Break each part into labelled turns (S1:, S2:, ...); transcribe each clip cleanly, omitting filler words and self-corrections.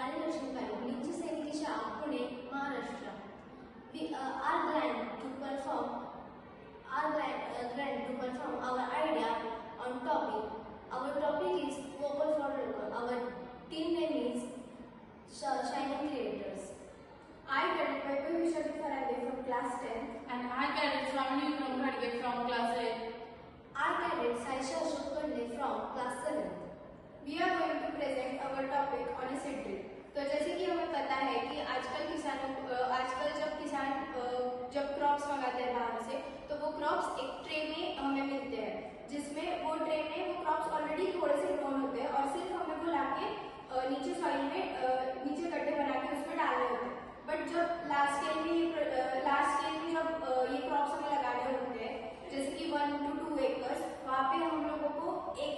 S1: सरकारी दर्शन कॉलेज समिति शाळा Pune Maharashtra. We are glad to perform our idea on topic. Our topic is vocal for local. Our team name is Shining Creators.
S2: I Cadet Vaibhav Vishwadeep Farade from class 10.
S3: And I Cadet Swamini from Khadge from class 8.
S1: I Cadet Saisha Ashok Kande from class 7.
S2: We are going to present our topic on a seed drill. तो जैसे कि हमें पता है कि आजकल जब किसान जब क्रॉप्स मंगाते हैं बाहर से, तो वो क्रॉप्स एक ट्रे में हमें मिलते हैं, जिसमें वो ट्रे में वो क्रॉप्स ऑलरेडी थोड़े से ग्रोन होते हैं और सिर्फ हमें वो लाके नीचे सॉइल में नीचे गड्ढे बना के उसमें डालने होते हैं. बट जब लास्ट स्केल में जब ये क्रॉप्स हमें लगाने होते हैं, जैसे कि 1 to 2 एकर्स, वहाँ पे हम लोगों को एक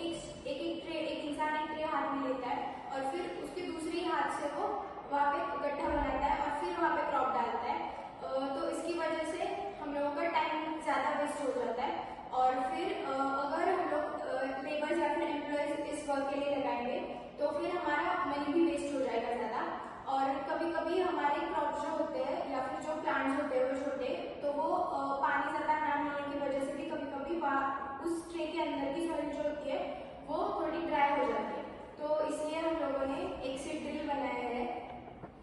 S2: इंसान एक ट्रे हाथ में लेता है और फिर उसके दूसरी हाथ से वो वहाँ पे गड्ढा बनाता है और फिर वहाँ पे क्रॉप डालता है. तो इसकी वजह से हम लोगों का टाइम ज़्यादा वेस्ट हो जाता है. और फिर अगर हम लोग लेबर्स या फिर एम्प्लॉयज इस वर्क के लिए लगाएंगे तो फिर हमारा मनी भी वेस्ट हो जाएगा ज़्यादा. और कभी कभी हमारे क्रॉप जो होते हैं या फिर जो प्लांट्स होते हैं वो छोटे, तो वो पानी ज़्यादा ना मिलने की वजह से भी कभी कभी उस ट्रे के अंदर की सॉइल जो होती है वो थोड़ी ड्राई हो जाती है. तो इसलिए हम लोगों ने एक सीड ड्रिल बनाया है,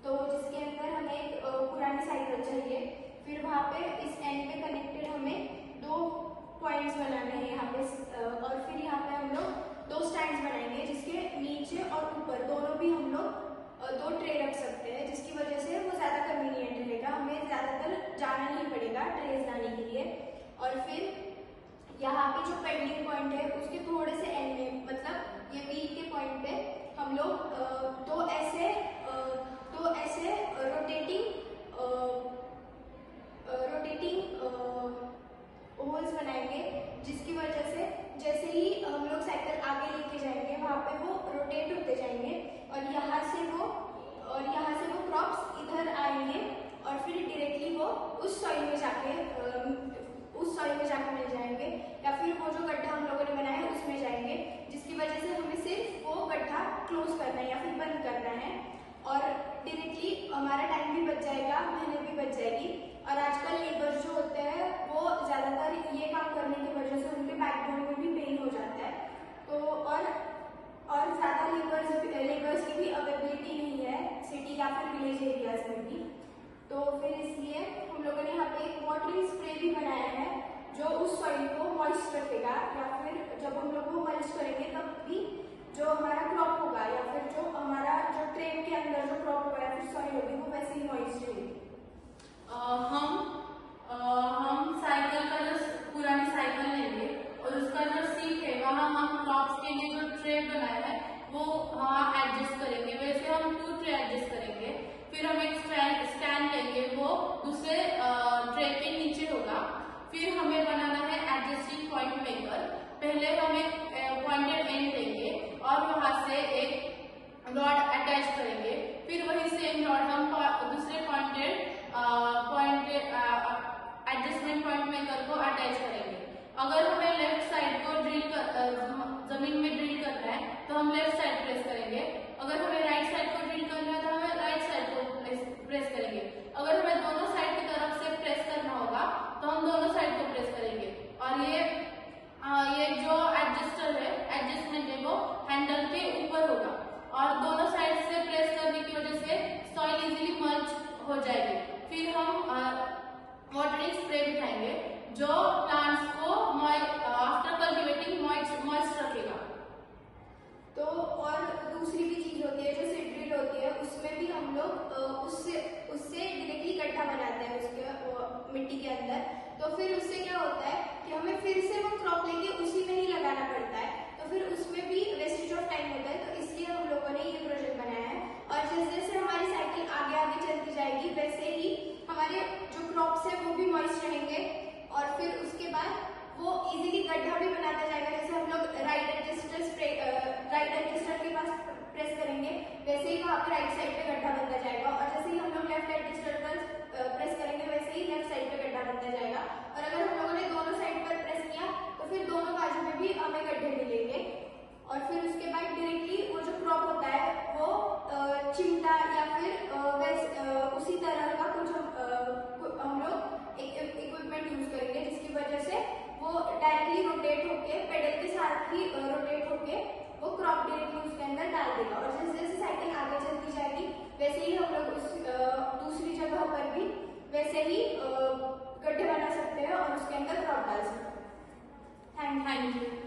S2: तो जिसके अंदर हमें एक पुरानी साइकिल चाहिए. फिर वहाँ पे इस एंड पे कनेक्टेड हमें 2 पॉइंट्स बनाने हैं यहाँ पे, और फिर यहाँ पे हम लोग 2 स्टैंड्स बनाएंगे जिसके नीचे और ऊपर दोनों भी हम लोग 2 ट्रे रख सकते हैं, जिसकी वजह से वो ज़्यादा कन्वीनियंट रहेगा. हमें ज़्यादातर जाना नहीं पड़ेगा ट्रेस लाने के लिए. और फिर यहाँ पे जो पेंडिंग पॉइंट है उसके थोड़े से एंड में, मतलब ये व्हील के पॉइंट पे हम लोग दो ऐसे रोटेटिंग होल्स बनाएंगे, जिसकी वजह से जैसे ही हम लोग साइकिल आगे लेके जाएंगे वहाँ पे वो रोटेट होते जाएंगे और यहाँ से वो क्रॉप्स इधर आएंगे और फिर डायरेक्टली वो उस सॉइल में जाके मिल जाएंगे, या फिर वो जो गड्ढा हम लोगों ने बनाया है उसमें जाएंगे, जिसकी वजह से हमें सिर्फ वो गड्ढा क्लोज करना है या फिर बंद करना है. और डायरेक्टली हमारा टाइम भी बच जाएगा, मेहनत भी बच जाएगी. और आजकल लेबर्स जो होते हैं वो ज़्यादातर ये काम करने की वजह से उनके बैकबोन में भी पेन हो जाता है. तो और ज़्यादा लेबर्स की भी अवेलेबिलिटी नहीं है सिटी या फिर विलेज एरियाज में भी. तो फिर इसलिए हम लोगों ने यहाँ पे एक वाटरिंग स्प्रे भी बनाया है जो उस सॉइल को मॉइस्ट रखेगा, या फिर जब हम लोग वो मल्च करेंगे तब भी जो हमारा क्रॉप होगा या फिर जो हमारा जो ट्रे के अंदर जो क्रॉप होगा या फिर सॉइल होगी वो वैसे ही मॉइस्ट रहेगी.
S3: हम साइकिल का जो पुरानी साइकिल लेंगे और उसका जो सीट है वहाँ हम क्रॉप्स के लिए जो ट्रे बनाया है वो वहाँ एडजस्ट करेंगे. वैसे हम 2 ट्रे एडजस्ट करेंगे. फिर हम एक स्टैंड लेंगे, वो दूसरे ट्रे के नीचे होगा. फिर हमें बनाना है एडजस्टिंग पॉइंट मेकर. पहले हम एक पॉइंटेड एंड लेंगे और वहाँ से एक रॉड अटैच करेंगे. फिर वही सेम रॉड हम दूसरे एडजस्टमेंट पॉइंट मेकर को अटैच करेंगे. अगर हमें लेफ्ट साइड को जमीन में ड्रिल करना है तो हम लेफ्ट साइड प्रेस करेंगे. अगर हमें राइट साइड को ड्रिल करना है तो हमें राइट साइड को प्रेस करेंगे. अगर हमें दोनों साइड की तरफ से प्रेस करना होगा तो हम दोनों साइड को प्रेस करेंगे. और ये जो एडजस्टमेंट है वो हैंडल के ऊपर होगा और दोनों साइड से प्रेस करने की वजह से सॉइल इजीली मर्ज हो जाएगी. फिर हम वाटरिंग स्प्रे बिठाएंगे जो प्लांट्स को आफ्टर कल्टिवेटिंग मॉइस्ट रखेगा.
S2: तो और दूसरी भी चीज होती है जो सीड ड्रिल होती है, उसमें भी हम लोग उससे डायरेक्टली गड्ढा बनाते हैं उसके मिट्टी के अंदर. तो फिर उससे क्या होता है कि हमें फिर से वो क्रॉप लेके उसी में ही लगाना पड़ता है, तो फिर उसमें भी वेस्टेज ऑफ टाइम होता है. तो इसलिए हम लोगों ने ये प्रोजेक्ट बनाया है. और जैसे जैसे हमारी साइकिल आगे चलती जाएगी वैसे ही हमारे जो क्रॉप्स है वो भी मॉइस्ट रहेंगे और फिर उसके बाद वो इजीली गड्ढा भी बनाता जाएगा. जैसे हम लोग राइट एडजस्टर के पास प्रेस करेंगे वैसे ही वहाँ पे राइट साइड पे गड्ढा बनता जाएगा, और जैसे ही हम लोग लेफ्ट एडजस्टर पर प्रेस करेंगे वैसे ही लेफ्ट साइड पे गड्ढा बनता जाएगा. और अगर हम लोगों ने दोनों साइड पर प्रेस किया तो फिर दोनों बाजू में भी हमें गड्ढे मिलेंगे. और फिर उसके बाद डायरेक्टली वो साथ ही रोटेट होके वो क्रॉप डायरेक्टली उसके अंदर डाल देगा। और जैसे जैसे साइकिल आगे चलती जाएगी वैसे ही हम लोग उस दूसरी जगह पर भी वैसे ही गड्ढे बना सकते हैं और उसके अंदर क्रॉप डाल सकते हैं।
S3: Thank you.